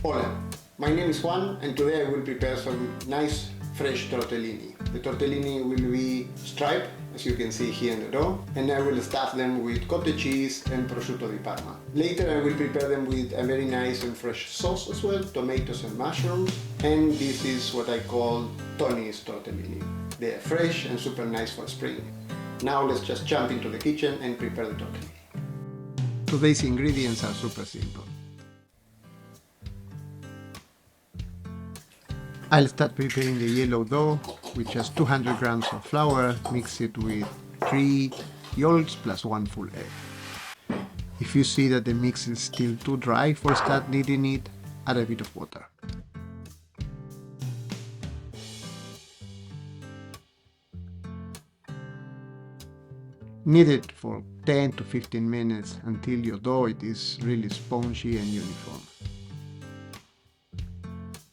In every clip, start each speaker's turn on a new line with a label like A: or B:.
A: Hola, my name is Juan and today I will prepare some nice fresh tortellini. The tortellini will be striped, as you can see here in the dough, and I will stuff them with cottage cheese and prosciutto di Parma. Later I will prepare them with a very nice and fresh sauce as well, tomatoes and mushrooms, and this is what I call Tony's tortellini. They are fresh and super nice for spring. Now let's just jump into the kitchen and prepare the tortellini. Today's ingredients are super simple. I'll start preparing the yellow dough with just 200 grams of flour. Mix it with 3 yolks plus 1 full egg. If you see that the mix is still too dry for start kneading it, add a bit of water. Knead it for 10 to 15 minutes until your dough is really spongy and uniform.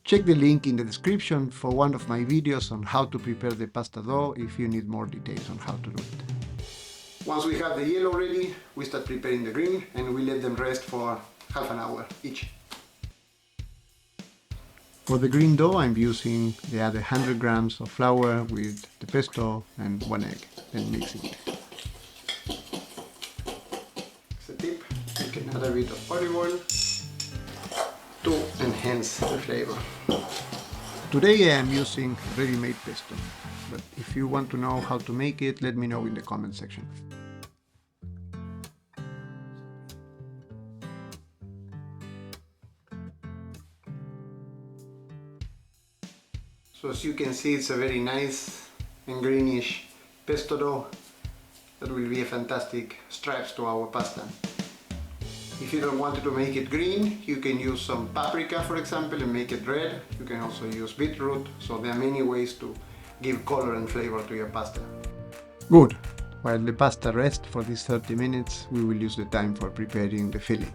A: Check the link in the description for one of my videos on how to prepare the pasta dough if you need more details on how to do it. Once we have the yellow ready, we start preparing the green and we let them rest for half an hour each. For the green dough I'm using the other 100 grams of flour with the pesto and 1 egg, then mix it. As a tip, you can add a bit of olive oil to enhance the flavor. Today I am using ready-made pesto, but if you want to know how to make it, let me know in the comment section. So as you can see, it's a very nice and greenish pesto dough that will be a fantastic stripes to our pasta. If you don't want to make it green, you can use some paprika, for example, and make it red. You can also use beetroot, so there are many ways to give color and flavor to your pasta. Good. While the pasta rests for these 30 minutes, we will use the time for preparing the filling.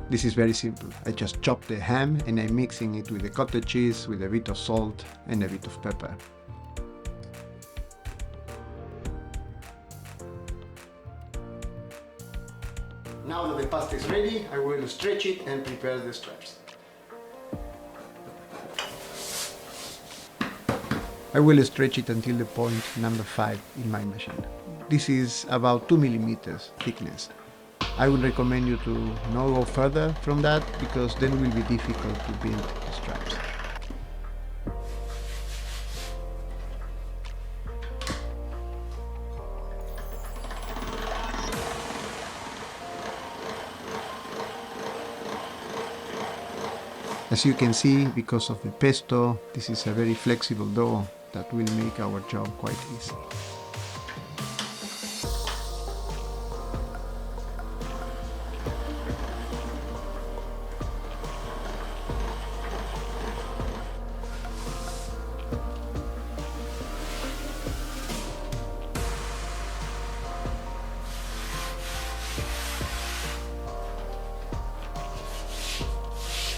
A: This is very simple. I just chop the ham and I'm mixing it with the cottage cheese with a bit of salt and a bit of pepper. Now that the pasta is ready, I will stretch it and prepare the stripes. I will stretch it until the point number 5 in my machine. This is about 2 millimeters thickness. I would recommend you to not go further from that because then it will be difficult to build the stripes. As you can see, because of the pesto, this is a very flexible dough that will make our job quite easy.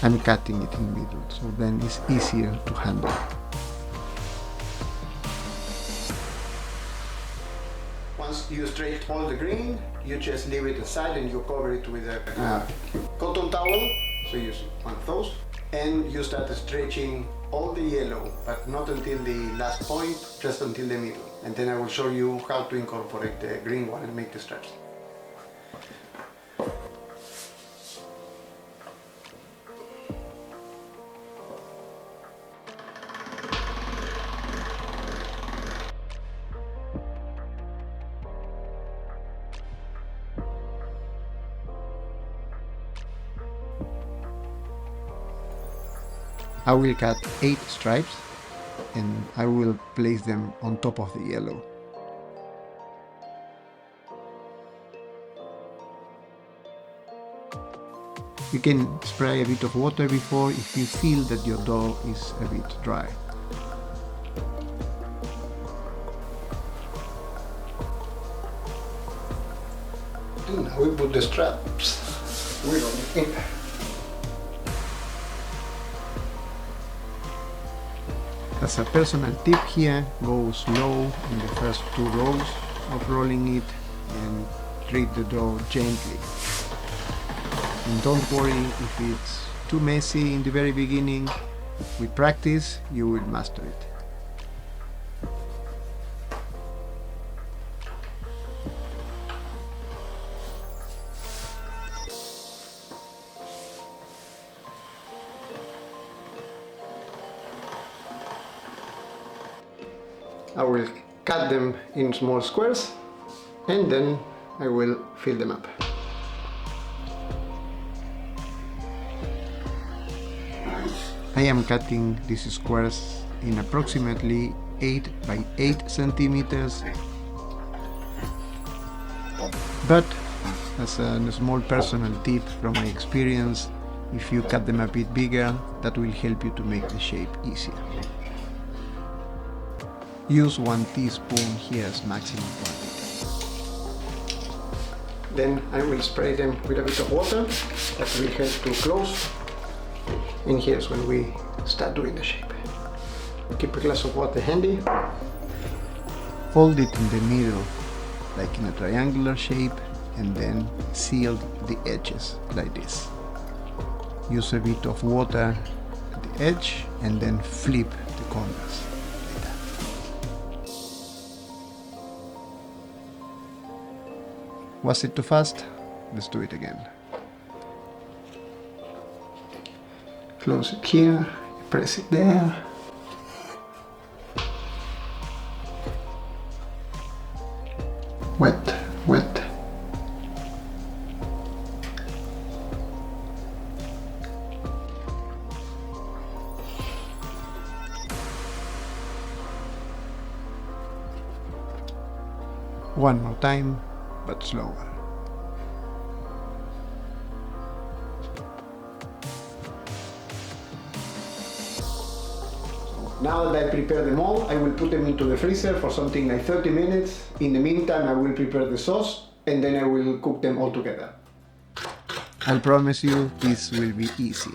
A: I'm cutting it in the middle, so then it's easier to handle. Once you stretch all the green, you just leave it aside and you cover it with a cotton towel, so use one of those, and you start stretching all the yellow, but not until the last point, just until the middle. And then I will show you how to incorporate the green one and make the stripes. I will cut 8 stripes and I will place them on top of the yellow. You can spray a bit of water before if you feel that your dough is a bit dry. And now we put the straps. We're on it. As a personal tip here, go slow in the first 2 rows of rolling it and treat the dough gently. And don't worry if it's too messy in the very beginning. With practice, you will master it. I will cut them in small squares and then I will fill them up. I am cutting these squares in approximately 8 by 8 centimeters, but as a small personal tip from my experience, if you cut them a bit bigger, that will help you to make the shape easier. Use 1 teaspoon here as maximum quantity. Then I will spray them with a bit of water that will help to close. And here's when we start doing the shape. Keep a glass of water handy. Fold it in the middle like in a triangular shape and then seal the edges like this. Use a bit of water at the edge and then flip the corners like that. Was it too fast? Let's do it again. Close it here, press it there. Wet, wet. One more time, but slower. Now that I prepare them all, I will put them into the freezer for something like 30 minutes. In the meantime, I will prepare the sauce and then I will cook them all together. I promise you this will be easy.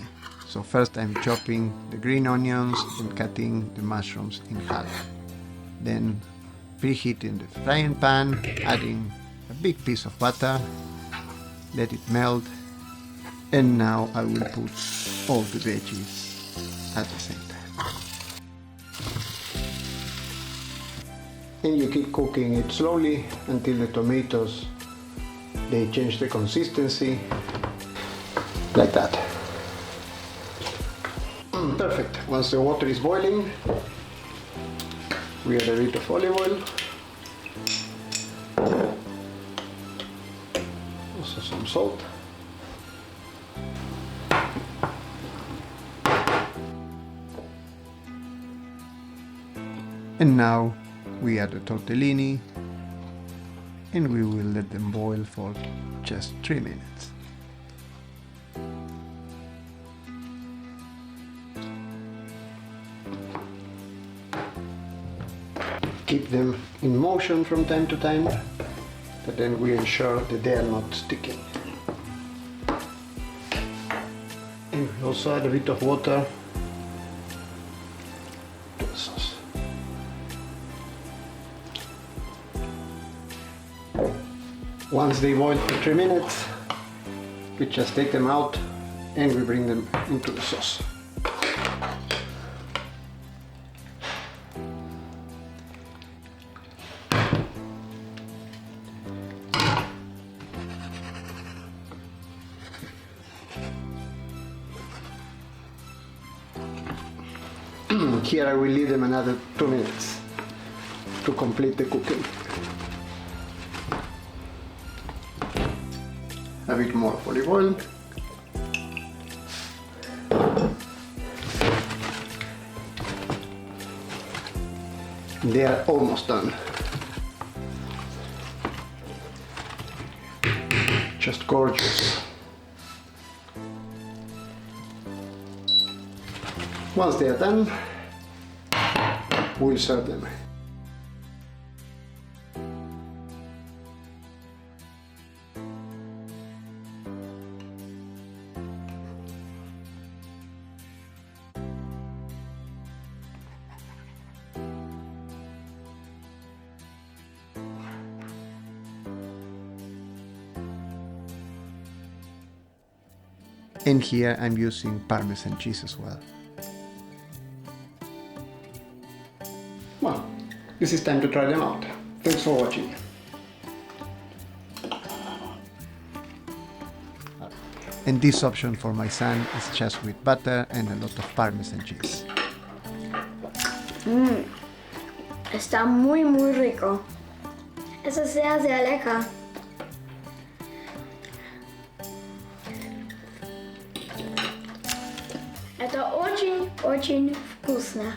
A: So first I'm chopping the green onions and cutting the mushrooms in half. Then preheating the frying pan, adding a big piece of butter, let it melt, and now I will put all the veggies at the same time. And you keep cooking it slowly until the tomatoes, they change the consistency, like that. Perfect. Once the water is boiling, we add a bit of olive oil, also some salt, and now we add the tortellini and we will let them boil for just 3 minutes. Keep them in motion from time to time, but then we ensure that they are not sticking. And we also add a bit of water to the sauce. Once they boil for 3 minutes, we just take them out and we bring them into the sauce. Here I will leave them another 2 minutes to complete the cooking. A bit more of olive oil. They are almost done. Just gorgeous. Once they are done, we'll serve them. And here I'm using Parmesan cheese as well. Well, this is time to try them out. Thanks for watching. And this option for my son is just with butter and a lot of Parmesan cheese.
B: Está muy rico. Es sehr, sehr lecker. Это очень вкусно.